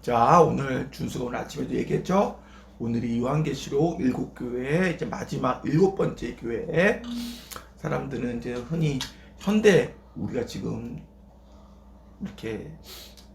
자, 오늘 준수가 오늘 아침에도 얘기했죠? 오늘이 요한계시록 7교회 이제 마지막 7번째 교회. 사람들은 이제 흔히 현대 우리가 지금 이렇게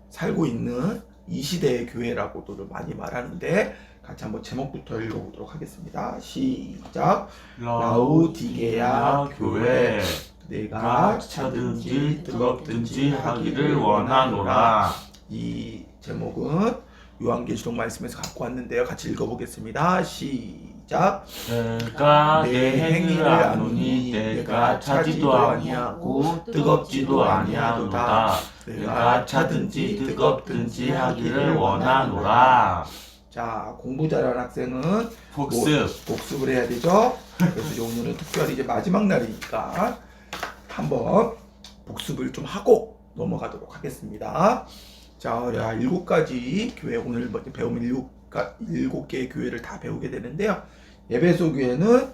살고 있는 이 시대의 교회라고도 많이 말하는데, 같이 한번 제목부터 읽어보도록 하겠습니다. 시작. 라우디게아 교회, 내가 차든지 뜨겁든지 하기를 원하노라. 이 제목은 요한계시록 말씀에서 갖고 왔는데요. 같이 읽어보겠습니다. 시작. 내가 내 행위를 아노니 내가 차지도 아니하고 뜨겁지도 아니하도다. 내가 차든지 뜨겁든지 하기를 원하노라. 자, 공부 잘하는 학생은 복습을 해야 되죠. 그래서 오늘은 특별히 이제 마지막 날이니까 한번 복습을 좀 하고 넘어가도록 하겠습니다. 자, 7가지 교회 오늘 배우면 7개의 교회를 다 배우게 되는데요. 에베소 교회는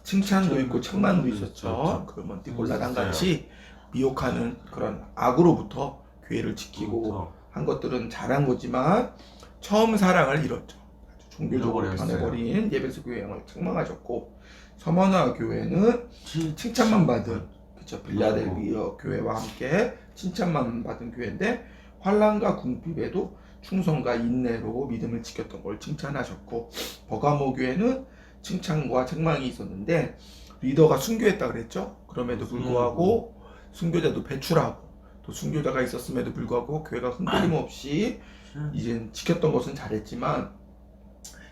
칭찬도 있고 책망도 있었죠. 그러면 디골라당 같이 미혹하는 그런 악으로부터 교회를 지키고 한 것들은 잘한 거지만 처음 사랑을 잃었죠. 아주 종교적으로 변해버린 에베소 교회를 책망하셨고, 서머나 교회는 칭찬만 받은, 그렇죠, 빌라델비아 교회와 함께 칭찬만 받은 교회인데 환난과 궁핍에도 충성과 인내로 믿음을 지켰던 걸 칭찬하셨고, 버가모 교회는 칭찬과 책망이 있었는데 리더가 순교했다 그랬죠. 그럼에도 불구하고 순교자도 배출하고 또 순교자가 있었음에도 불구하고 교회가 흔들림 없이 이제 지켰던 것은 잘했지만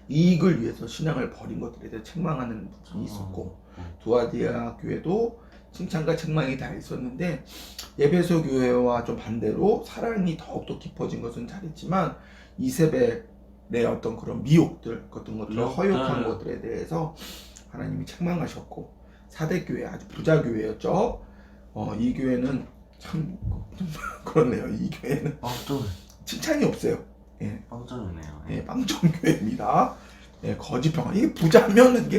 이익을 위해서 신앙을 버린 것들에 대해 책망하는 부분이 있었고, 두아디아 교회도 칭찬과 책망이 다 있었는데 에베소 교회와 좀 반대로 사랑이 더욱더 깊어진 것은 잘했지만 이세벨의 어떤 그런 미혹들, 어떤 것들, 허욕한 것들에 대해서 하나님이 책망하셨고, 사대교회 아주 부자 교회였죠. 이 교회는 참 그렇네요. 이 교회는 칭찬이 없어요. 예. 빵점이네요. 예, 빵점교회입니다. 예, 거짓평화. 이게 부자면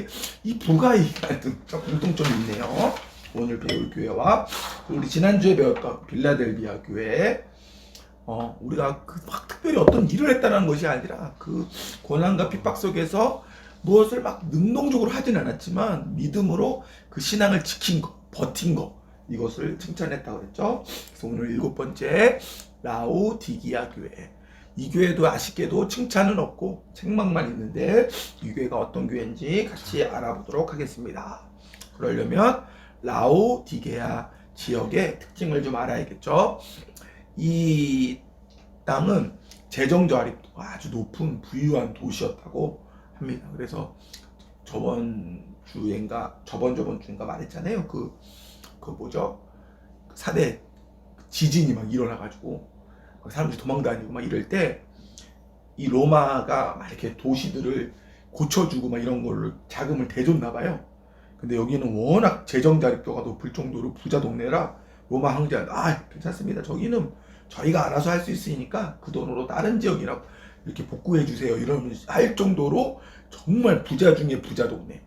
이 부가 이가는 공통점이 있네요. 오늘 배울 교회와 우리 지난주에 배웠던 빌라델비아 교회, 우리가 막 특별히 어떤 일을 했다는 것이 아니라 그 고난과 핍박 속에서 무엇을 막 능동적으로 하진 않았지만 믿음으로 그 신앙을 지킨 거, 버틴 거, 이것을 칭찬했다고 그랬죠. 그래서 오늘 7번째 라오디기아 교회. 이 교회도 아쉽게도 칭찬은 없고 책망만 있는데 이 교회가 어떤 교회인지 같이 알아보도록 하겠습니다. 그러려면 라오디게아 지역의 특징을 좀 알아야겠죠. 이 땅은 재정 저하립도가 아주 높은 부유한 도시였다고 합니다. 그래서 저번 주인가 말했잖아요. 그 뭐죠? 사대 지진이 막 일어나가지고 사람들이 도망다니고 막 이럴 때 이 로마가 막 이렇게 도시들을 고쳐주고 막 이런 걸로 자금을 대줬나 봐요. 근데 여기는 워낙 재정 자립도가 높을 정도로 부자 동네라 로마 황제가 괜찮습니다. 저기는 저희가 알아서 할 수 있으니까 그 돈으로 다른 지역이라고 이렇게 복구해 주세요. 이러면 할 정도로 정말 부자 중에 부자 동네.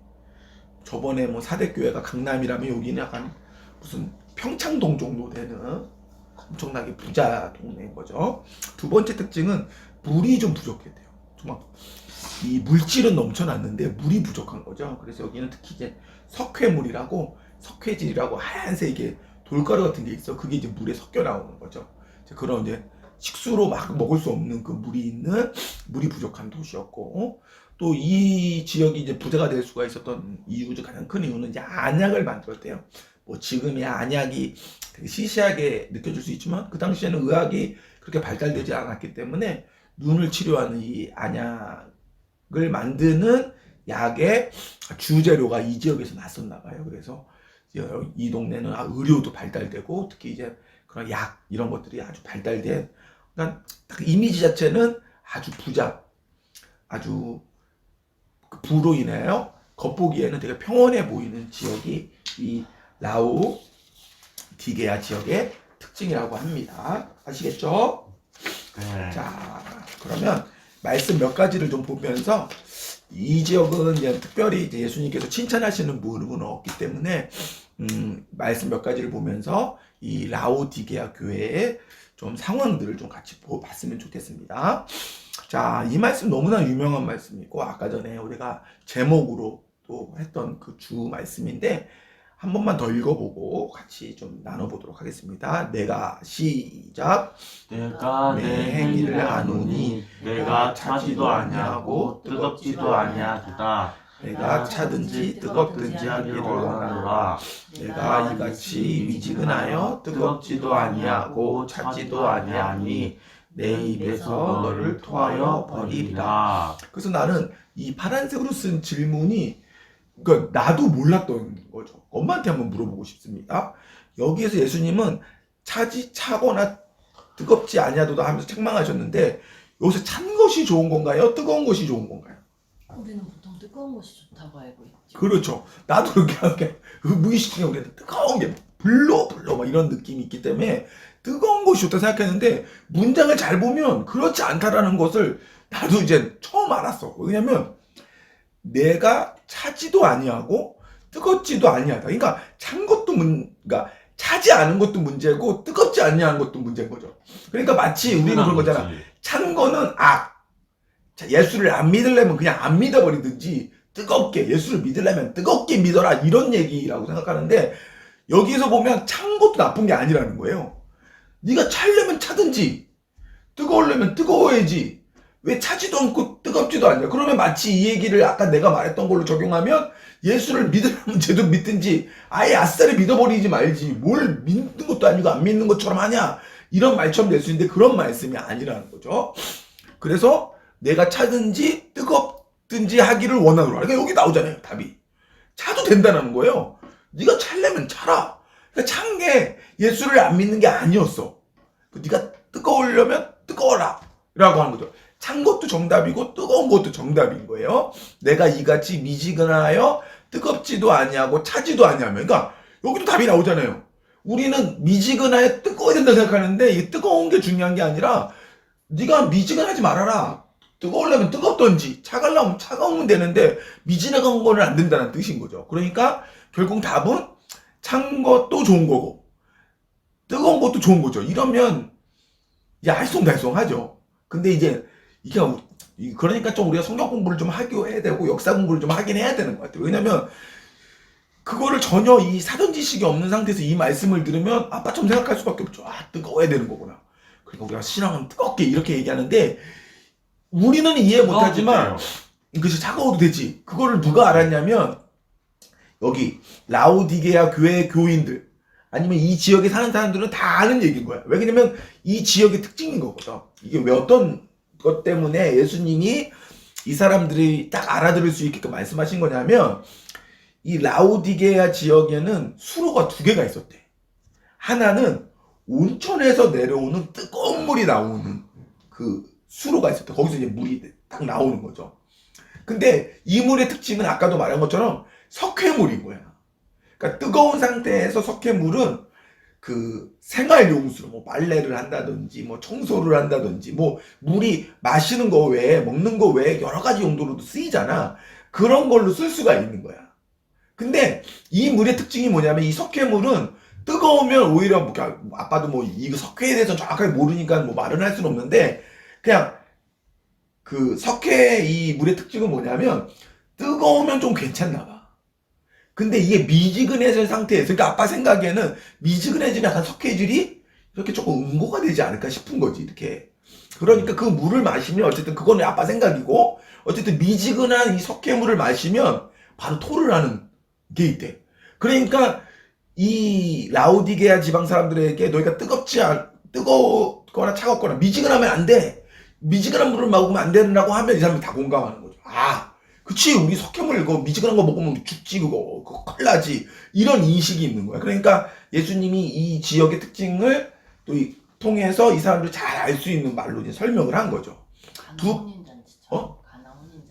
저번에 뭐 사대교회가 강남이라면 여기는 약간 무슨 평창동 정도 되는 엄청나게 부자 동네인 거죠. 두 번째 특징은 물이 좀 부족했대요. 정말 이 물질은 넘쳐났는데 물이 부족한 거죠. 그래서 여기는 특히 이제 석회물이라고, 석회질이라고 하얀색의 돌가루 같은 게 있어. 그게 이제 물에 섞여 나오는 거죠. 그런 이제 식수로 막 먹을 수 없는 그 물이 있는, 물이 부족한 도시였고, 또 이 지역이 이제 부자가 될 수가 있었던 이유 중 가장 큰 이유는 이제 안약을 만들었대요. 뭐 지금의 안약이 되게 시시하게 느껴질 수 있지만 그 당시에는 의학이 그렇게 발달되지 않았기 때문에 눈을 치료하는 이 안약을 만드는 약의 주재료가 이 지역에서 났었나 봐요. 그래서 이 동네는 의료도 발달되고 특히 이제 그런 약 이런 것들이 아주 발달된, 그러니까 딱 이미지 자체는 아주 부자, 아주 그 부로 인하여 겉보기에는 되게 평온해 보이는 지역이 이 라오디게아 지역의 특징이라고 합니다. 아시겠죠? 네. 자, 그러면 말씀 몇 가지를 좀 보면서, 이 지역은 이제 특별히 이제 예수님께서 칭찬하시는 부분은 없기 때문에 말씀 몇 가지를 보면서 이 라오디게아 교회의 좀 상황들을 좀 같이 봤으면 좋겠습니다. 자, 이 말씀 너무나 유명한 말씀이고 아까 전에 우리가 제목으로 또 했던 그 주 말씀인데 한 번만 더 읽어보고 같이 좀 나눠보도록 하겠습니다. 내가 시작. 내가 내 행위를 아노니 내가 차지도 아니하고 뜨겁지도 아니하도다. 내가 차든지 뜨겁든지 하기를 원하노라. 내가 이같이 미지근하여 뜨겁지도 아니하고 차지도 아니하니 내 입에서 너를 토하여 버리리라. 그래서 나는 이 파란색으로 쓴 질문이 그러니까 나도 몰랐던 거죠. 엄마한테 한번 물어보고 싶습니다. 여기에서 예수님은 차거나 뜨겁지 아니하도다 하면서 책망하셨는데 여기서 찬 것이 좋은 건가요? 뜨거운 것이 좋은 건가요? 우리는 보통 뜨거운 것이 좋다고 알고 있죠. 그렇죠. 나도 그렇게 하게 무의식중에 우리는 뜨거운 게 불러 막 이런 느낌이 있기 때문에 뜨거운 것이 좋다 생각했는데 문장을 잘 보면 그렇지 않다라는 것을 나도 이제 처음 알았어. 왜냐면 내가 차지도 아니하고 뜨겁지도 아니하다. 그러니까 찬 것도 그러니까 차지 않은 것도 문제고 뜨겁지 아니한 것도 문제인 거죠. 그러니까 마치 우리는 그런 거잖아. 찬 거는 예수를 안 믿으려면 그냥 안 믿어버리든지 뜨겁게 예수를 믿으려면 뜨겁게 믿어라 이런 얘기라고 생각하는데 여기서 보면 찬 것도 나쁜 게 아니라는 거예요. 네가 차려면 차든지 뜨거우려면 뜨거워야지 왜 차지도 않고 뜨겁지도 않냐. 그러면 마치 이 얘기를 아까 내가 말했던 걸로 적용하면 예수를 믿으려면 쟤도 믿든지 아예 아싸리 믿어버리지 말지 뭘 믿는 것도 아니고 안 믿는 것처럼 하냐 이런 말처럼 될 수 있는데 그런 말씀이 아니라는 거죠. 그래서 내가 차든지 뜨겁든지 하기를 원하노라. 그러니까 여기 나오잖아요. 답이. 차도 된다는 거예요. 네가 차려면 차라. 그러니까 찬 게 예수를 안 믿는 게 아니었어. 네가 뜨거우려면 뜨거워라. 라고 하는 거죠. 찬 것도 정답이고 뜨거운 것도 정답인 거예요. 내가 이같이 미지근하여 뜨겁지도 아니하고 차지도 아니하면. 그러니까 여기도 답이 나오잖아요. 우리는 미지근하여 뜨거워야 된다 생각하는데 이 뜨거운 게 중요한 게 아니라 네가 미지근하지 말아라. 뜨거우려면 뜨겁던지 차가우려면 차가우면 되는데 미지근한 거는 안 된다는 뜻인 거죠. 그러니까 결국 답은 찬 것도 좋은 거고 뜨거운 것도 좋은 거죠. 이러면 이제 알쏭달쏭하죠. 근데 이제 이게 그러니까 좀 우리가 성경 공부를 좀 해야 되고 역사 공부를 좀 하긴 해야 되는 것 같아요. 왜냐면 그거를 전혀 이 사전 지식이 없는 상태에서 이 말씀을 들으면 아빠처럼 생각할 수밖에 없죠. 뜨거워야 되는 거구나. 그러니까 우리가 신앙은 뜨겁게 이렇게 얘기하는데 우리는 이해 못하지만 그것이 차가워도 되지. 그거를 누가 알았냐면 여기 라오디게아 교회 교인들 아니면 이 지역에 사는 사람들은 다 아는 얘기인 거야. 왜냐면 이 지역의 특징인 거거든. 이게 왜 어떤 것 때문에 예수님이 이 사람들이 딱 알아들을 수 있게끔 말씀하신 거냐면 이 라오디게아 지역에는 수로가 두 개가 있었대. 하나는 온천에서 내려오는 뜨거운 물이 나오는 그 수로가 있었대. 거기서 이제 물이 딱 나오는 거죠. 근데 이 물의 특징은 아까도 말한 것처럼 석회물인 거야. 그러니까 뜨거운 상태에서 석회물은 그 생활용수로 뭐 빨래를 한다든지 뭐 청소를 한다든지 뭐 물이 마시는 거 외에 먹는 거 외에 여러 가지 용도로도 쓰이잖아. 그런 걸로 쓸 수가 있는 거야. 근데 이 물의 특징이 뭐냐면 이 석회물은 뜨거우면 오히려 뭐 아빠도 뭐 이 석회에 대해서 정확하게 모르니까 뭐 말은 할 수는 없는데 그냥 그 석회 이 물의 특징은 뭐냐면 뜨거우면 좀 괜찮나 봐. 근데 이게 미지근해진 상태에서 그러니까 아빠 생각에는 미지근해지면 약간 석회질이 이렇게 조금 응고가 되지 않을까 싶은 거지 이렇게. 그러니까 그 물을 마시면 어쨌든 그거는 아빠 생각이고 어쨌든 미지근한 이 석회물을 마시면 바로 토를 하는 게 있대. 그러니까 이 라오디게아 지방 사람들에게 너희가 뜨겁거나 차갑거나 미지근하면 안 돼. 미지근한 물을 먹으면 안 된다고 하면 이 사람이 다 공감하는 거죠. 그치 우리 석회물 이거 미지근한 거 먹으면 죽지 그거 큰일 나지 이런 인식이 있는 거야. 그러니까 예수님이 이 지역의 특징을 또 통해서 이 사람들이 잘 알 수 있는 말로 이제 설명을 한 거죠. 가나혼인잔치처럼.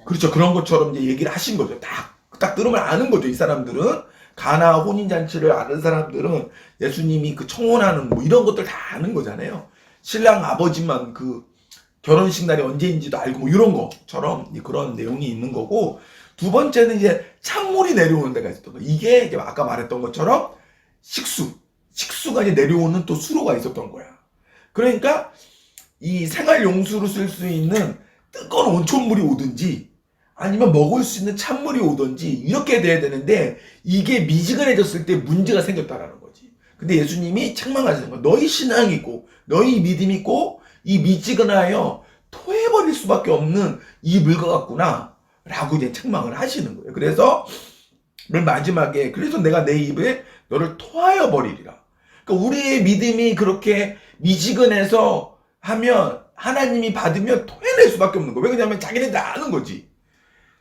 그렇죠. 그런 것처럼 이제 얘기를 하신 거죠. 딱 들으면 아는 거죠. 이 사람들은 가나 혼인잔치를 아는 사람들은 예수님이 그 청혼하는 뭐 이런 것들 다 아는 거잖아요. 신랑 아버지만 그 결혼식 날이 언제인지도 알고 뭐 이런 것처럼 그런 내용이 있는 거고 두 번째는 이제 찬물이 내려오는 데가 있었던 거. 이게 이제 아까 말했던 것처럼 식수가 이제 내려오는 또 수로가 있었던 거야. 그러니까 이 생활 용수로 쓸 수 있는 뜨거운 온천물이 오든지 아니면 먹을 수 있는 찬물이 오든지 이렇게 돼야 되는데 이게 미지근해졌을 때 문제가 생겼다라는 거지. 근데 예수님이 책망하시는 거야. 너희 신앙이 있고 너희 믿음이 있고 이 미지근하여 토해버릴 수밖에 없는 이 물과 같구나 라고 이제 책망을 하시는 거예요. 그래서 맨 마지막에 그래서 내가 내 입에 너를 토하여 버리리라. 그러니까 우리의 믿음이 그렇게 미지근해서 하면 하나님이 받으면 토해낼 수밖에 없는 거예요. 왜 그러냐면 자기네들 아는 거지.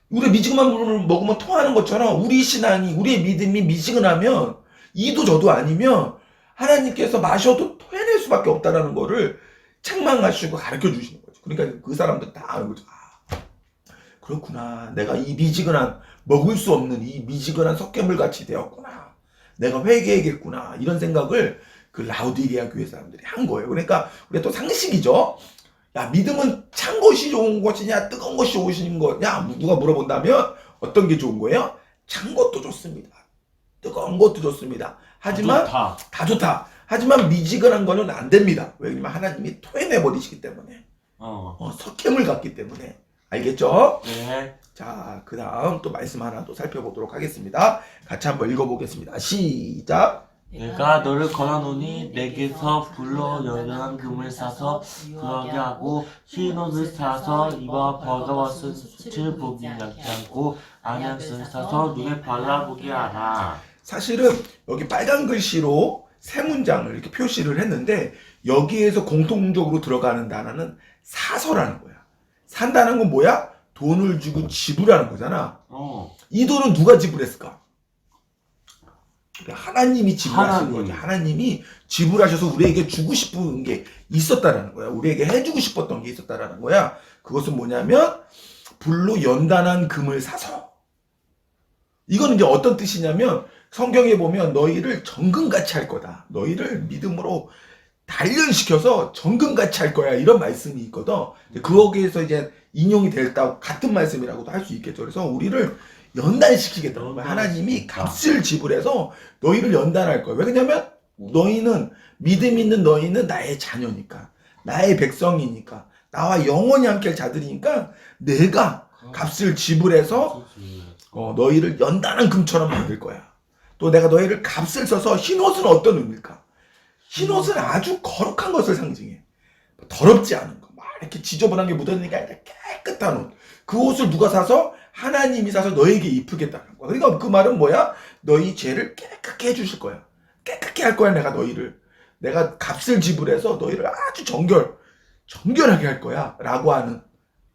우리 미지근한 물을 먹으면 토하는 것처럼 우리 신앙이 우리의 믿음이 미지근하면 이도 저도 아니면 하나님께서 마셔도 토해낼 수밖에 없다라는 거를 책망하시고 가르쳐 주시는 거죠. 그러니까 그 사람들 다 아는 거죠. 아, 그렇구나. 내가 이 미지근한 먹을 수 없는 이 미지근한 석회물 같이 되었구나. 내가 회개해야겠구나. 이런 생각을 그 라우디게아 교회 사람들이 한 거예요. 그러니까 우리가 또 상식이죠. 야, 믿음은 찬 것이 좋은 것이냐 뜨거운 것이 좋으신 거냐 누가 물어본다면 어떤 게 좋은 거예요? 찬 것도 좋습니다. 뜨거운 것도 좋습니다. 하지만 다 좋다. 하지만 미지근한 거는 안 됩니다. 왜냐면 하나님이 토해내 버리시기 때문에 석회물 같기 때문에. 알겠죠? 네. 자, 그 다음 또 말씀 하나 또 살펴보도록 하겠습니다. 같이 한번 읽어보겠습니다. 시작. 내가 너를 걸어놓으니 내게서 불로 연연한 금을 사서 구하게 하고 흰 옷을 사서 입어 버거웠은 수치를 보기 하지 않고 안약을 사서 눈에 발라보게 하라. 사실은 여기 빨간 글씨로 세 문장을 이렇게 표시를 했는데 여기에서 공통적으로 들어가는 단어는 사서라는 거야. 산다는 건 뭐야? 돈을 주고 지불하는 거잖아. 이 돈은 누가 지불했을까? 하나님이 지불하신 거죠. 하나님이 지불하셔서 우리에게 주고 싶은 게 있었다라는 거야. 우리에게 해주고 싶었던 게 있었다라는 거야. 그것은 뭐냐면 불로 연단한 금을 사서. 이거는 이제 어떤 뜻이냐면 성경에 보면 너희를 정금같이 할 거다. 너희를 믿음으로 단련시켜서 정금같이 할 거야. 이런 말씀이 있거든. 거기에서 이제 인용이 됐다고 같은 말씀이라고도 할 수 있겠죠. 그래서 우리를 연단시키겠다는 거야. 하나님이 값을 지불해서 너희를 연단할 거야. 왜 그러냐면 너희는 믿음 있는 너희는 나의 자녀니까 나의 백성이니까 나와 영원히 함께 할 자들이니까 내가 값을 지불해서 너희를 연단한 금처럼 만들 거야. 또 내가 너희를 값을 써서 흰옷은 어떤 의미일까? 흰옷은 아주 거룩한 것을 상징해. 더럽지 않은 거. 막 이렇게 지저분한 게 묻어있는 게 아니라 깨끗한 옷. 그 옷을 누가 사서? 하나님이 사서 너에게 입히겠다는 거야. 그러니까 그 말은 뭐야? 너희 죄를 깨끗게 해주실 거야. 깨끗게 할 거야, 내가 너희를. 내가 값을 지불해서 너희를 아주 정결하게 할 거야. 라고 하는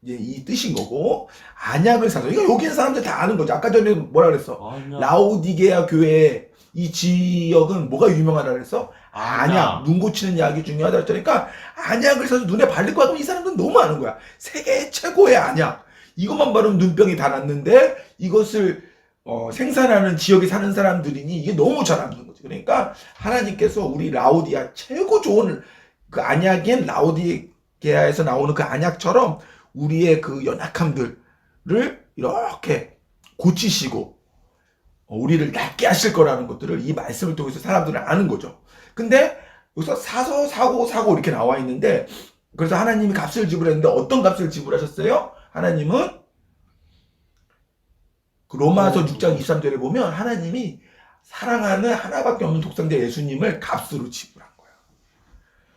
이제 이 뜻인 거고, 안약을 사서. 이거 여기 있는 사람들 다 아는 거죠. 아까 전에 뭐라 그랬어? 라오디게아 교회 이 지역은 뭐가 유명하다 그랬어? 안약. 눈 고치는 약이 중요하다 그랬으니까 안약을 사서 눈에 바를 거야. 그럼 이 사람들은 너무 아는 거야. 세계 최고의 안약. 이것만 바르면 눈병이 다 났는데 이것을 생산하는 지역에 사는 사람들이니 이게 너무 잘 아는 거지. 그러니까 하나님께서 우리 라오디아 최고 좋은 그 안약인 라오디게아에서 나오는 그 안약처럼 우리의 그 연약함들을 이렇게 고치시고 우리를 낫게 하실 거라는 것들을 이 말씀을 통해서 사람들은 아는 거죠. 근데 여기서 사서 사고 이렇게 나와 있는데 그래서 하나님이 값을 지불했는데 어떤 값을 지불하셨어요? 하나님은 그 로마서 6장 23절에 보면 하나님이 사랑하는 하나밖에 없는 독생자 예수님을 값으로 지불한 거야.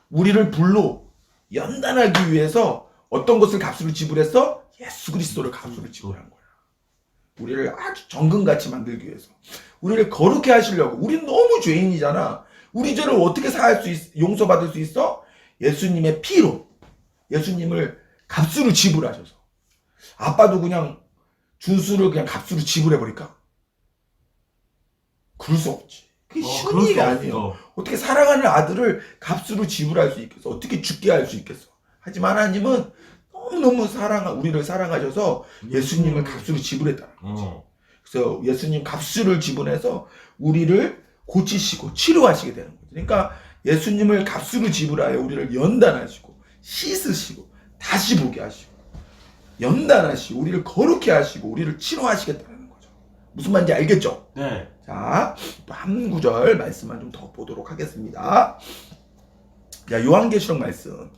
우리를 불로 연단하기 위해서 어떤 것을 값으로 지불했어? 예수 그리스도를 값으로 지불한 거야. 우리를 아주 정금같이 만들기 위해서. 우리를 거룩해 하시려고. 우리는 너무 죄인이잖아. 우리 죄를 어떻게 사할 수 용서받을 수 있어? 예수님의 피로. 예수님을 값으로 지불하셔서. 아빠도 그냥 준수를 그냥 값으로 지불해버릴까? 그럴 수 없지. 그게 쉬운 일이 아니에요. 어떻게 사랑하는 아들을 값으로 지불할 수 있겠어? 어떻게 죽게 할 수 있겠어? 하지만 하나님은 너무너무 우리를 사랑하셔서 예수님을 값으로 지불했다는 거지. 그래서 예수님 값을 지불해서 우리를 고치시고 치료하시게 되는 거죠. 그러니까 예수님을 값으로 지불하여 우리를 연단하시고 씻으시고 다시 보게 하시고 연단하시고 우리를 거룩해 하시고 우리를 치료하시겠다는 거죠. 무슨 말인지 알겠죠? 네. 자, 또 한 구절 말씀만 좀 더 보도록 하겠습니다. 자, 요한계시록 말씀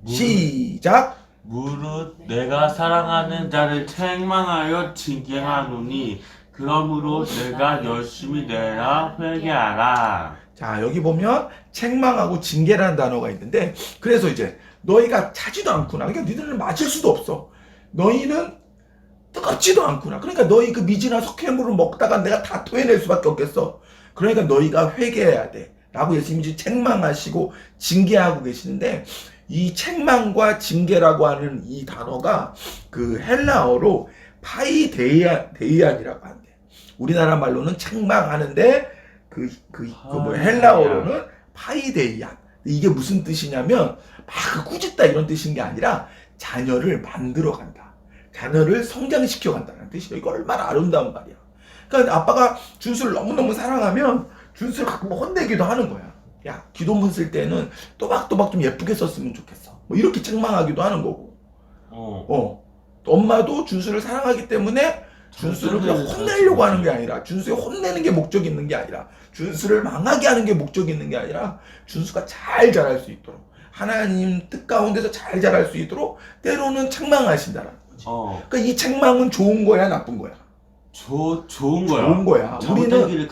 시작. 무릇 내가 사랑하는 자를 책망하여 징계하노니 그러므로 내가 열심히 내라 회개하라. 자, 여기 보면 책망하고 징계라는 단어가 있는데, 그래서 이제 너희가 차지도 않구나. 그러니까 너희들은 맞을 수도 없어. 너희는 뜨겁지도 않구나. 그러니까 너희 그 미지나 석회물을 먹다가 내가 다 토해낼 수밖에 없겠어. 그러니까 너희가 회개해야 돼 라고 예수님이 책망하시고 징계하고 계시는데, 이 책망과 징계라고 하는 이 단어가 그 헬라어로 파이데이안이라고 한대. 우리나라 말로는 책망하는데 헬라어로는 파이데이안. 이게 무슨 뜻이냐면 막 꾸짖다 이런 뜻인 게 아니라 자녀를 만들어 간다. 자녀를 성장시켜 간다는 뜻이에요. 이거 얼마나 아름다운 말이야. 그러니까 아빠가 준수를 너무너무 사랑하면 준수를 가끔 혼내기도 하는 거야. 야, 기도문 쓸 때는 또박또박 좀 예쁘게 썼으면 좋겠어. 뭐 이렇게 책망하기도 하는 거고. 또 엄마도 준수를 사랑하기 때문에 준수를 그냥 혼내려고 하는 게 아니라, 준수에 혼내는 게 목적이 있는 게 아니라, 준수를 망하게 하는 게 목적이 있는 게 아니라, 준수가 잘 자랄 수 있도록, 하나님 뜻 가운데서 잘 자랄 수 있도록 때로는 책망하신다라는 거지. 그러니까 이 책망은 좋은 거야, 나쁜 거야? 좋은 거야. 좋은 거야. 잘못된 길을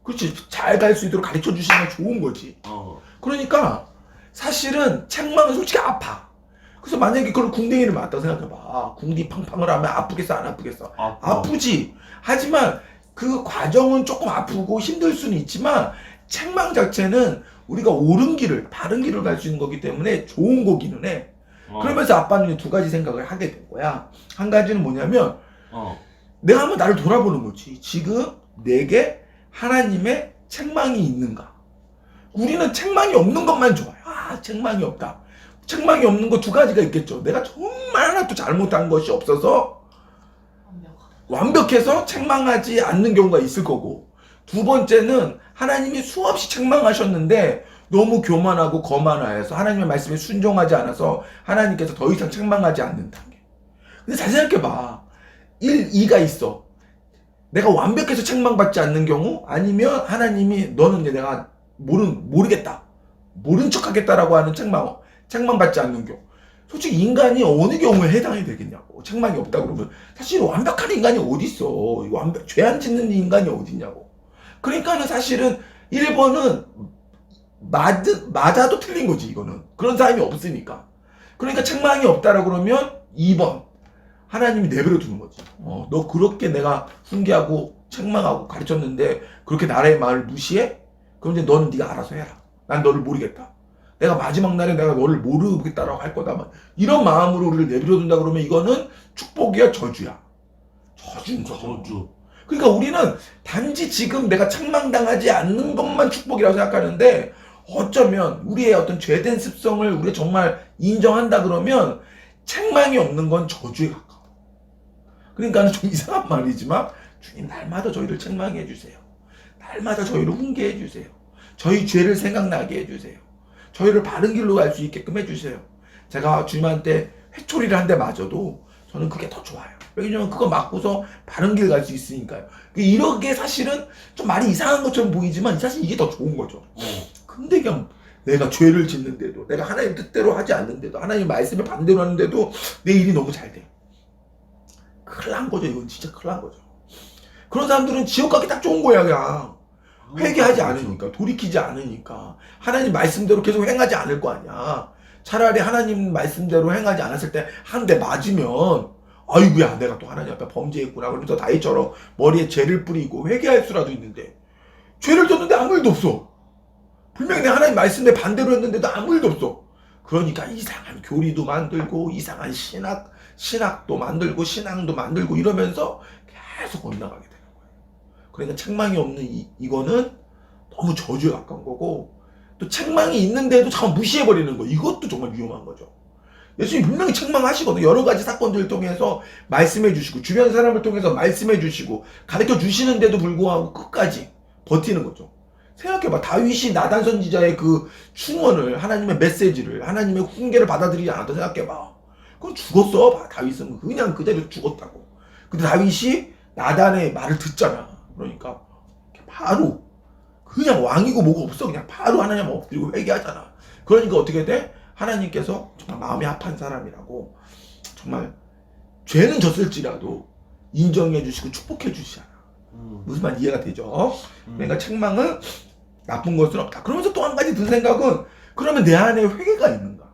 그렇지, 잘 갈 수 있도록 가르쳐 주시는 건 좋은 거지. 그러니까 사실은 책망은 솔직히 아파. 그래서 만약에 그걸 궁뎅이를 맞다고 생각해봐. 궁디 팡팡을 하면 아프겠어, 안 아프겠어? 아프지. 하지만 그 과정은 조금 아프고 힘들 수는 있지만 책망 자체는 우리가 옳은 길을, 바른 길을 갈 수 있는 거기 때문에 좋은 거기는 해. 그러면서 아빠는 두 가지 생각을 하게 된 거야. 한 가지는 뭐냐면 내가 한번 나를 돌아보는 거지. 지금 내게 하나님의 책망이 있는가? 우리는 책망이 없는 것만 좋아요. 아, 책망이 없다. 책망이 없는 거 두 가지가 있겠죠. 내가 정말 하나도 잘못한 것이 없어서 완벽해서 책망하지 않는 경우가 있을 거고, 두 번째는 하나님이 수없이 책망하셨는데 너무 교만하고 거만하여서 하나님의 말씀에 순종하지 않아서 하나님께서 더 이상 책망하지 않는 단계. 근데 잘 생각해봐. 1, 2가 있어. 내가 완벽해서 책망받지 않는 경우, 아니면 하나님이 너는 이제 내가 모르겠다, 모른 척 하겠다라고 하는 책망받지 않는 경우. 솔직히 인간이 어느 경우에 해당이 되겠냐고. 책망이 없다 그러면 사실 완벽한 인간이 어디 있어. 죄 안 짓는 인간이 어디 있냐고. 그러니까는 사실은 1번은 맞아도 틀린 거지. 이거는 그런 사람이 없으니까. 그러니까 책망이 없다라고 그러면 2번 하나님이 내버려 두는 거지. 너 그렇게 내가 훈계하고 책망하고 가르쳤는데 그렇게 나의 말을 무시해? 그럼 이제 너는 네가 알아서 해라. 난 너를 모르겠다. 내가 마지막 날에 내가 너를 모르겠다라고 할 거다. 이런 마음으로 우리를 내버려 둔다 그러면 이거는 축복이야, 저주야? 저주인 거죠. 저주. 그러니까 우리는 단지 지금 내가 책망당하지 않는 것만 축복이라고 생각하는데, 어쩌면 우리의 어떤 죄된 습성을 우리가 정말 인정한다 그러면 책망이 없는 건 저주에 가까워. 그러니까 좀 이상한 말이지만 주님 날마다 저희를 책망해 주세요. 날마다 저희를 훈계해 주세요. 저희 죄를 생각나게 해주세요. 저희를 바른 길로 갈 수 있게끔 해주세요. 제가 주님한테 회초리를 한 대 맞아도 저는 그게 더 좋아요. 왜냐면 그거 맞고서 바른 길 갈 수 있으니까요. 이렇게 사실은 좀 말이 이상한 것처럼 보이지만 사실 이게 더 좋은 거죠. 근데 그냥 내가 죄를 짓는데도, 내가 하나님 뜻대로 하지 않는데도, 하나님 말씀에 반대로 하는데도 내 일이 너무 잘 돼. 큰일 난 거죠. 이건 진짜 큰일 난 거죠. 그런 사람들은 지옥 가기 딱 좋은 거야. 그냥 회개하지 않으니까, 돌이키지 않으니까, 하나님 말씀대로 계속 행하지 않을 거 아니야. 차라리 하나님 말씀대로 행하지 않았을 때 한 대 맞으면 아이고야 내가 또 하나님 앞에 범죄했구나 그러면서 다윗처럼 머리에 죄를 뿌리고 회개할 수라도 있는데, 죄를 졌는데 아무 일도 없어. 분명히 내가 하나님 말씀에 반대로 했는데도 아무 일도 없어. 그러니까 이상한 교리도 만들고 이상한 신학도 만들고 신앙도 만들고 이러면서 계속 엇나가게 되는 거예요. 그러니까 책망이 없는 이거는 너무 저주에 가까운 거고, 또 책망이 있는데도 참 무시해버리는 거, 이것도 정말 위험한 거죠. 예수님 분명히 책망하시거든요. 여러 가지 사건들을 통해서 말씀해 주시고, 주변 사람을 통해서 말씀해 주시고, 가르쳐 주시는데도 불구하고 끝까지 버티는 거죠. 생각해봐. 다윗이 나단 선지자의 그 충언을, 하나님의 메시지를, 하나님의 훈계를 받아들이지 않았다 생각해봐. 그건 죽었어. 다윗은 그냥 그 자리에서 죽었다고. 근데 다윗이 나단의 말을 듣잖아. 그러니까 바로 그냥 왕이고 뭐고 없어. 그냥 바로 하나님 엎드리고 회개하잖아. 그러니까 어떻게 돼? 하나님께서 정말 마음이 합한 사람이라고 정말 죄는 졌을지라도 인정해 주시고 축복해 주시잖아. 무슨 말 이해가 되죠? 그러니까 책망은 나쁜 것은 없다. 그러면서 또 한 가지 든 생각은 그러면 내 안에 회개가 있는가?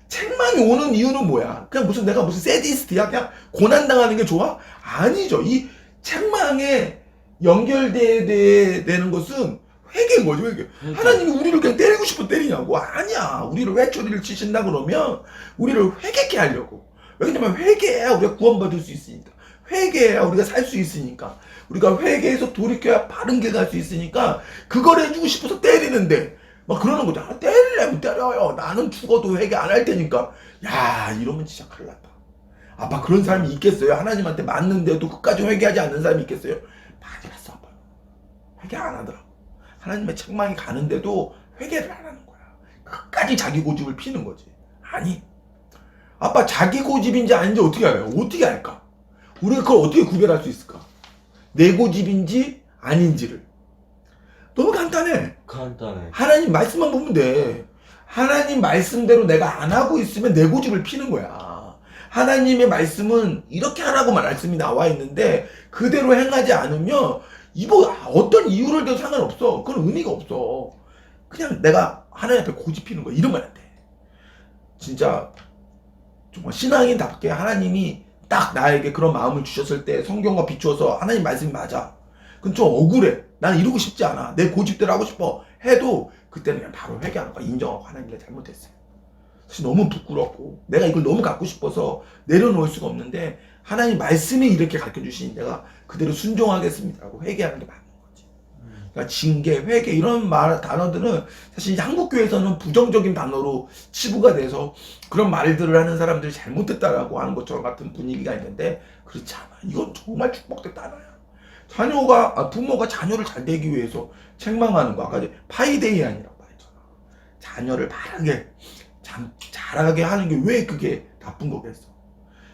책망이 오는 이유는 뭐야? 그냥 무슨 내가 무슨 세디스트야? 그냥 고난당하는 게 좋아? 아니죠. 이 책망에 연결되는 것은 회개인 거죠. 회개. 하나님이 우리를 그냥 때리고 싶어 때리냐고? 아니야. 우리를 회초리를 치신다 그러면 우리를 회개케 하려고. 왜냐면 회개해야 우리가 구원받을 수 있으니까. 회개해야 우리가 살 수 있으니까. 우리가 회개해서 돌이켜야 바른 길 갈 수 있으니까 그걸 해주고 싶어서 때리는데 막 그러는 거죠. 아, 때리려면 때려요. 나는 죽어도 회개 안 할 테니까. 야, 이러면 진짜 큰일 났다. 아빠 그런 사람이 있겠어요? 하나님한테 맞는데도 끝까지 회개하지 않는 사람이 있겠어요? 많이 봤어, 아빠. 회개 안 하더라고. 하나님의 책망이 가는데도 회개를 안 하는 거야. 끝까지 자기 고집을 피는 거지. 아니, 아빠 자기 고집인지 아닌지 어떻게 알아요? 어떻게 알까? 우리가 그걸 어떻게 구별할 수 있을까? 내 고집인지 아닌지를. 너무 간단해. 하나님 말씀만 보면 돼. 하나님 말씀대로 내가 안 하고 있으면 내 고집을 피는 거야. 하나님의 말씀은 이렇게 하라고 말씀이 나와 있는데 그대로 행하지 않으면 어떤 이유를 대도 상관없어. 그건 의미가 없어. 그냥 내가 하나님 앞에 고집 피는 거야. 이러면 안 돼. 진짜 정말 신앙인답게 하나님이 딱 나에게 그런 마음을 주셨을 때 성경과 비추어서 하나님 말씀이 맞아. 그건 좀 억울해. 난 이루고 싶지 않아. 내 고집대로 하고 싶어. 해도 그때는 그냥 바로 회개하는 거야. 인정하고 하나님 내가 잘못했어요. 사실 너무 부끄럽고 내가 이걸 너무 갖고 싶어서 내려놓을 수가 없는데 하나님 말씀이 이렇게 가르쳐 주시니 내가 그대로 순종하겠습니다라고 회개하는 게 맞는 거지. 그러니까 징계, 회개 이런 단어들은 사실 이제 한국교회에서는 부정적인 단어로 치부가 돼서 그런 말들을 하는 사람들이 잘못됐다라고 하는 것처럼 같은 분위기가 있는데 그렇지 않아. 이건 정말 축복된 단어야. 부모가 자녀를 잘 되기 위해서 책망하는 거. 아까 이제 파이데이안이라고 말했잖아. 자녀를 바르게 잘하게 하는 게 왜 그게 나쁜 거겠어?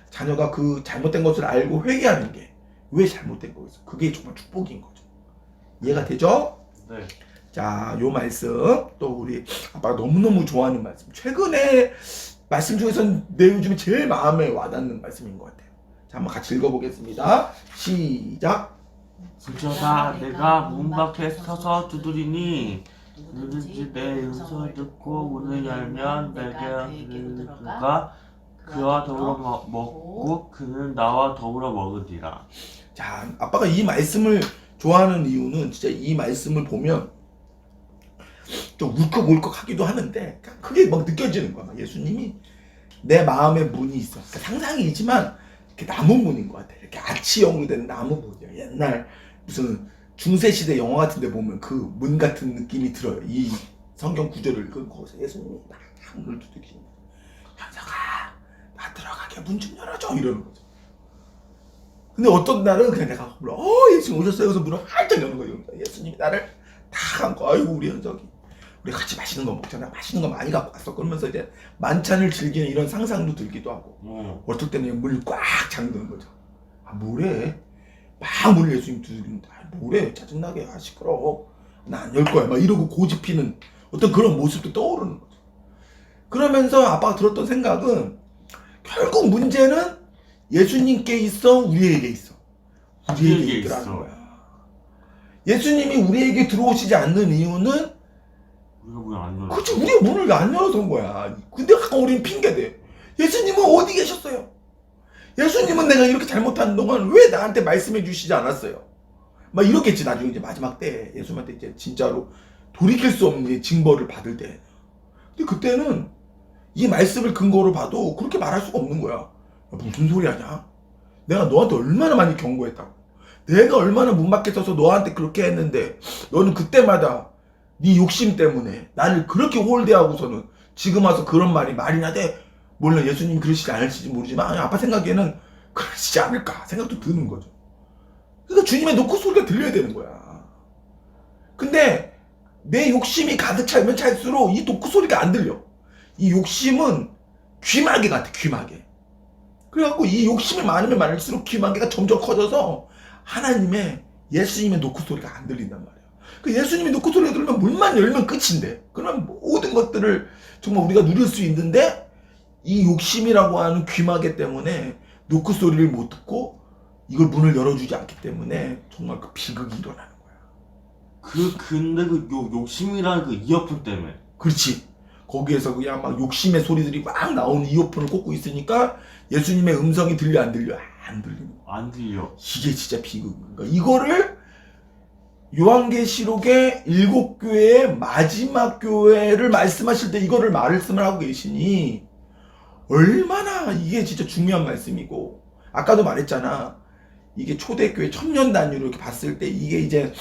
자녀가 그 잘못된 것을 알고 회개하는 게 왜 잘못된 거겠어? 그게 정말 축복인 거죠. 이해가 되죠? 네. 자, 요 말씀 또 우리 아빠가 너무너무 좋아하는 말씀. 최근에 말씀 중에서는 내 요즘에 제일 마음에 와닿는 말씀인 것 같아요. 자, 한번 같이 읽어보겠습니다. 시작. 부처다 내가 문 밖에 서서 두드리니 누구든지 내 음성을 듣고 문을 열면 내게 들어가 그와 더불어 먹고 그는 나와 더불어 먹으리라. 자, 아빠가 이 말씀을 좋아하는 이유는 진짜 이 말씀을 보면 좀 울컥울컥 하기도 하는데 그게 막 느껴지는 거야. 예수님이 내 마음에 문이 있어. 그러니까 상상이지만 이렇게 나무 문인 것 같아. 이렇게 아치형으로 된 나무 문이야. 옛날 무슨 중세시대 영화 같은 데 보면 그 문 같은 느낌이 들어요. 이 성경 구절을 읽은 거기서 예수님이 막 문을 두드리시는 거예요. 현석아, 나 들어가게 문 좀 열어줘 이러는 거죠. 근데 어떤 날은 그냥 내가 불러 예수님 오셨어요. 그래서 문을 활짝 여는 거예요. 예수님이 나를 다 안고 아이고 우리 현석이 우리 같이 맛있는 거 먹자. 나 맛있는 거 많이 갖고 왔어. 그러면서 이제 만찬을 즐기는 이런 상상도 들기도 하고 어떨 때는 문을 꽉 잠그는 거죠. 아 뭐래? 막 문을 예수님 두드리는데 뭐래? 짜증나게 시끄러워. 나 안 열 거야. 막 이러고 고집피는 어떤 그런 모습도 떠오르는 거죠. 그러면서 아빠가 들었던 생각은 결국 문제는 예수님께 있어 우리에게 있어. 우리에게 있더라는 거야. 예수님이 우리에게 들어오시지 않는 이유는 우리가 문을 안 열어. 그치, 우리가 문을 안 열어서인 거야. 근데 가끔 우리는 핑계대. 예수님은 어디 계셨어요? 예수님은 내가 이렇게 잘못하는 동안 왜 나한테 말씀해 주시지 않았어요? 막 이렇겠지. 나중에 이제 마지막 때 예수님한테 이제 진짜로 돌이킬 수 없는 징벌을 받을 때. 근데 그때는 이 말씀을 근거로 봐도 그렇게 말할 수가 없는 거야. 무슨 소리 하냐? 내가 너한테 얼마나 많이 경고했다고. 내가 얼마나 문 밖에 서서 너한테 그렇게 했는데 너는 그때마다 네 욕심 때문에 나를 그렇게 홀대하고서는 지금 와서 그런 말이나 돼. 물론 예수님 그러시지 않을지 모르지만 아빠 생각에는 그러시지 않을까 생각도 드는 거죠. 그러니까 주님의 노크 소리가 들려야 되는 거야. 근데 내 욕심이 가득 차면 찰수록 이 노크 소리가 안 들려. 이 욕심은 귀마개 같아. 귀마개. 그래갖고 이 욕심이 많으면 많을수록 귀마개가 점점 커져서 하나님의 예수님의 노크 소리가 안 들린단 말이야. 그 예수님이 노크 소리가 들으면 문만 열면 끝인데. 그러면 모든 것들을 정말 우리가 누릴 수 있는데 이 욕심이라고 하는 귀마개 때문에 노크 소리를 못 듣고 이걸 문을 열어주지 않기 때문에 정말 그 비극이 일어나는 거야. 근데 욕심이라는 그 이어폰 때문에. 그렇지. 거기에서 그냥 막 욕심의 소리들이 막 나오는 이어폰을 꽂고 있으니까 예수님의 음성이 들려 안 들려? 안 들리는 거야. 안 들려. 이게 진짜 비극인 거야. 이거를 요한계시록의 7교회의 마지막 교회를 말씀하실 때 이거를 말씀을 하고 계시니 얼마나 이게 진짜 중요한 말씀이고, 아까도 말했잖아. 이게 초대교회 천년 단위로 이렇게 봤을 때 이게 이제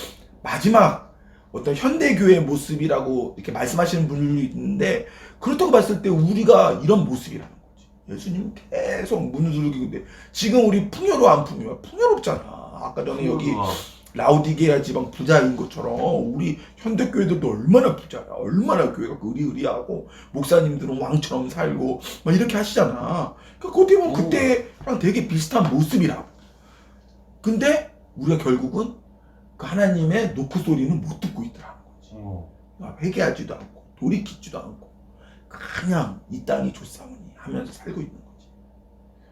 마지막 어떤 현대교회의 모습이라고 이렇게 말씀하시는 분들이 있는데, 그렇다고 봤을 때 우리가 이런 모습이라는 거지. 예수님 계속 문을 두들기는데 지금 우리 풍요로 안 풍요야? 풍요롭잖아. 아까 전에 여기 라우디게아 지방 부자인 것처럼 우리 현대교회들도 얼마나 부자야. 얼마나 교회가 의리의리하고 목사님들은 왕처럼 살고 막 이렇게 하시잖아. 그러니까 어떻게 보면 그때랑 되게 비슷한 모습이라고. 근데 우리가 결국은 그 하나님의 노크 소리는 못 듣고 있더라는 거지. 회개하지도 않고 돌이키지도 않고 그냥 이 땅이 좋사오니 하면서 살고 있는 거지.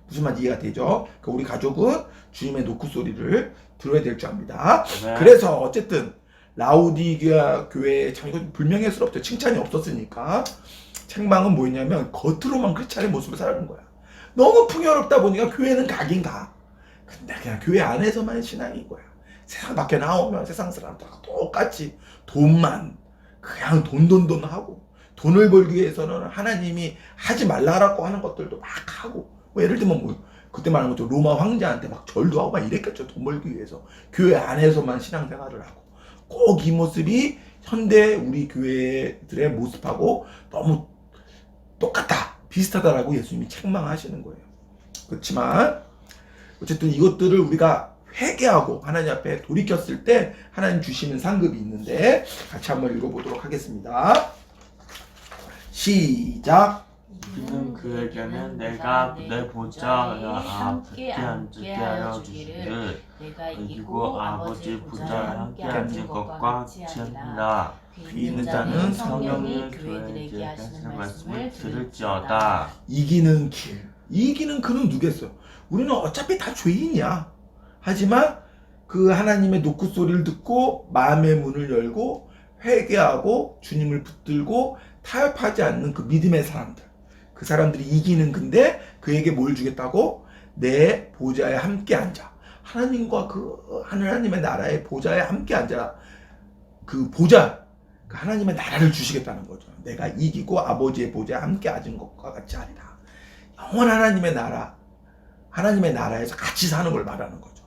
무슨 말인지 이해가 되죠? 그러니까 우리 가족은 주님의 노크 소리를 들어야 될 줄 압니다. 네. 그래서 어쨌든 라우디게아 교회 참 이거 불명예스럽죠. 칭찬이 없었으니까. 책망은 뭐였냐면 겉으로만 크리스찬의 모습을 살아가는 거야. 너무 풍요롭다 보니까 교회는 가긴 가. 근데 그냥 교회 안에서만 신앙인 거야. 세상 밖에 나오면 세상 사람들과 똑같이 돈만 그냥 돈 하고, 돈을 벌기 위해서는 하나님이 하지 말라라고 하는 것들도 막 하고, 뭐 예를 들면 뭐 그때 말한 것처럼 로마 황제한테 막 절도 하고 막 이랬겠죠. 돈 벌기 위해서. 교회 안에서만 신앙생활을 하고. 꼭 이 모습이 현대 우리 교회들의 모습하고 너무 똑같다, 비슷하다라고 예수님이 책망하시는 거예요. 그렇지만 어쨌든 이것들을 우리가 회개하고 하나님 앞에 돌이켰을 때 하나님 주시는 상급이 있는데 같이 한번 읽어보도록 하겠습니다. 시작. 이는 그에게는 내가 내 보좌에 함께 앉게 하여 주시기를 내가 이기고 아버지 보좌에 함께 앉은 것과 같이 하리라. 귀 있는 자는 성령이 교회들에게 하시는 말씀을 들을지어다. 이기는 길. 이기는 그는 누겠어요? 우리는 어차피 다 죄인이야. 하지만 그 하나님의 노크 소리를 듣고 마음의 문을 열고 회개하고 주님을 붙들고 타협하지 않는 그 믿음의 사람들, 그 사람들이 이기는. 근데 그에게 뭘 주겠다고? 내 보좌에 함께 앉아. 하나님과 그 하나님의 나라의 보좌에 함께 앉아. 그 보좌, 그 하나님의 나라를 주시겠다는 거죠. 내가 이기고 아버지의 보좌에 함께 앉은 것과 같이 하리라. 영원한 하나님의 나라, 하나님의 나라에서 같이 사는 걸 말하는 거죠.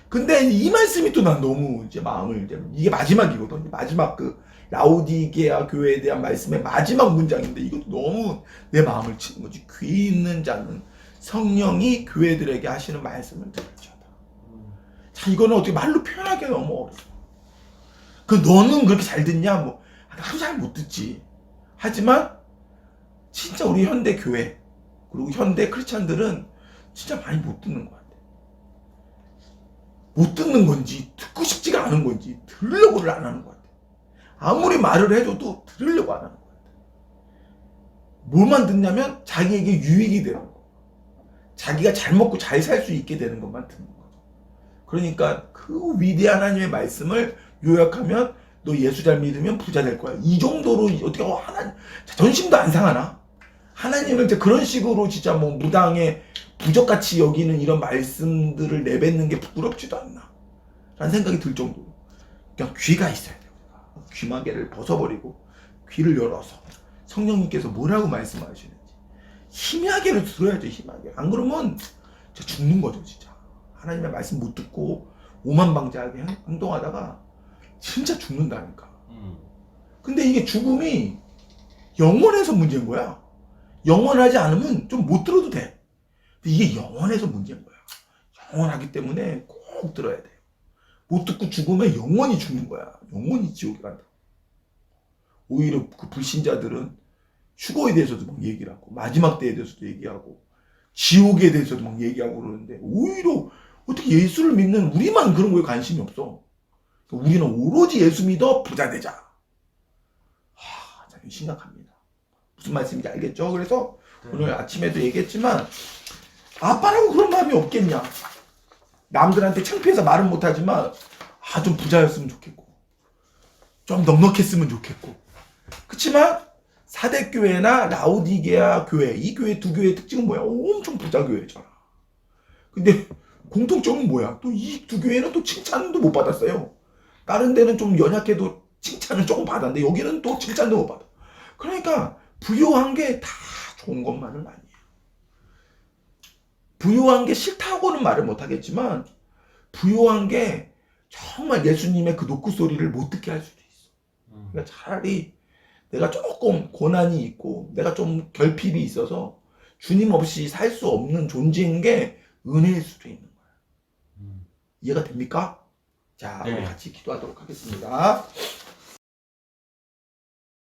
근데 이 말씀이 또 난 너무 이제 마음을, 이게 마지막이거든요. 마지막 그 라우디게아 교회에 대한 말씀의 마지막 문장인데 이것도 너무 내 마음을 치는 거지. 귀 있는 자는 성령이 교회들에게 하시는 말씀을 들을지어다. 자, 이거는 어떻게 말로 표현하기가 너무 어려워. 그 너는 그렇게 잘 듣냐? 뭐 나도 잘 못 듣지. 하지만 진짜 우리 현대 교회 그리고 현대 크리스찬들은 진짜 많이 못 듣는 것 같아. 못 듣는 건지 듣고 싶지가 않은 건지 들으려고를 안 하는 것 같아. 아무리 말을 해줘도 들으려고 안 하는 것 같아. 뭘만 듣냐면 자기에게 유익이 되는 거, 자기가 잘 먹고 잘 살 수 있게 되는 것만 듣는 거죠. 그러니까 그 위대한 하나님의 말씀을 요약하면 너 예수 잘 믿으면 부자 될 거야. 이 정도로 어떻게 하나님 자존심도 안 상하나? 하나님을 그런 식으로 진짜 뭐 무당의 부적같이 여기는 이런 말씀들을 내뱉는 게 부끄럽지도 않나 라는 생각이 들 정도로 그냥 귀가 있어야 돼요. 귀마개를 벗어버리고 귀를 열어서 성령님께서 뭐라고 말씀하시는지 희미하게를 들어야죠. 희미하게. 안 그러면 진짜 죽는 거죠. 진짜 하나님의 말씀 못 듣고 오만방자하게 행동하다가 진짜 죽는다니까. 근데 이게 죽음이 영원해서 문제인 거야. 영원하지 않으면 좀 못 들어도 돼. 근데 이게 영원해서 문제인 거야. 영원하기 때문에 꼭 들어야 돼요. 못 듣고 죽으면 영원히 죽는 거야. 영원히 지옥에 간다. 오히려 그 불신자들은 휴거에 대해서도 막 얘기를 하고 마지막 때에 대해서도 얘기하고 지옥에 대해서도 막 얘기하고 그러는데 오히려 어떻게 예수를 믿는 우리만 그런 거에 관심이 없어. 우리는 오로지 예수 믿어 부자 되자. 참 심각합니다. 무슨 말씀인지 알겠죠? 그래서 오늘 아침에도 얘기했지만 아빠라고 그런 마음이 없겠냐. 남들한테 창피해서 말은 못하지만 좀 부자였으면 좋겠고 좀 넉넉했으면 좋겠고. 그렇지만 사대교회나 라오디게아 교회, 이 교회 두 교회의 특징은 뭐야? 엄청 부자 교회잖아. 근데 공통점은 뭐야? 또 이 두 교회는 또 칭찬도 못 받았어요. 다른 데는 좀 연약해도 칭찬을 조금 받았는데 여기는 또 칭찬도 못 받아. 그러니까 부유한 게 다 좋은 것만은 아니에요. 부유한 게 싫다고는 말을 못하겠지만 부유한 게 정말 예수님의 그 노크 소리를 못 듣게 할 수도 있어. 그러니까 차라리 내가 조금 고난이 있고 내가 좀 결핍이 있어서 주님 없이 살 수 없는 존재인 게 은혜일 수도 있는 거야. 이해가 됩니까? 자, 우리 네. 같이 기도하도록 하겠습니다.